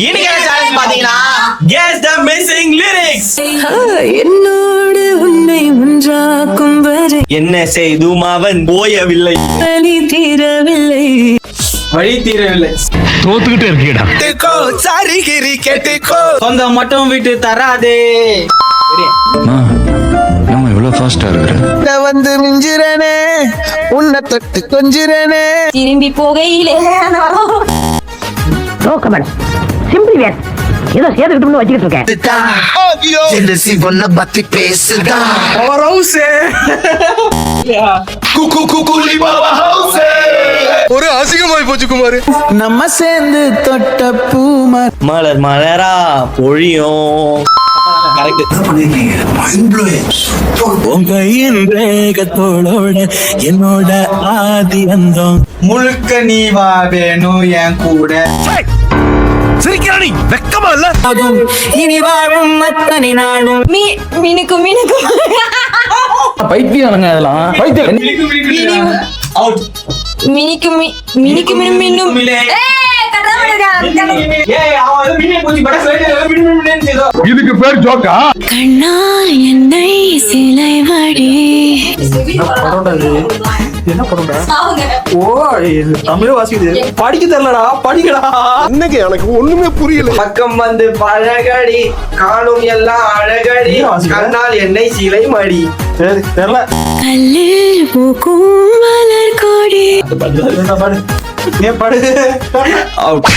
இன்னைக்கு சேலஞ்ச் பாத்தீங்கன்னா guess the missing lyrics. என்னோடு உன்னை ஒன்றாக்கும் வரை என்ன செய்தும் அவன் போயவில்லை, வழி தீரவில்லை. வழி தீரவில்லை. தோத்துக்கிட்டே இருக்கீடா. சரிகிரி கேட்டுக்கோ, சொந்தம் மட்டும் விட்டு தராதே. நம்ம இவ்வளவு ஃபாஸ்டா இருக்கிற வந்து மிஞ்சிரனே உன்னை தொட்டு கொஞ்சிரனே. திரும்பி போகையிலே சிம்பிளி வேர் ஏதோ சேர்த்துக்கிட்டு வச்சுக்கிட்டு இருக்கேன். பத்தி பேசுதா ஒரு அசிங்கமாய் போச்சு குமாரு. நம்ம சேர்ந்து தொட்ட பூமா மலர் மலரா பொழியும். உங்க வேகத்தோட என்னோட ஆதி அந்தம் முழுக்க நீ வா வேணும் என் கூட. சிரிக்கிறானி வெக்கமா இல்ல? இனி வாழும் அத்தனை நாளும் மினுக்கு மினுக்கு பைத்தியம் அதெல்லாம் பைத்தியம். அவுட். மினுக்கு மினுக்கு மினும் இதுக்கு பேர் ஜோக்கா? கண்ணா என்னை சிலை வடி தமிழ் வாசிக்குது, படிக்க தெரியலடா, படிக்கடா. இன்னைக்கு எனக்கு ஒண்ணுமே புரியல. பக்கம் வந்து பழகடி காணும் எல்லாம் அழகடி, கண்ணால் என்னை சிலை மடி. தெரியல. கல்லில் பூக்கும் மலர் கொடி படு. அவுட்.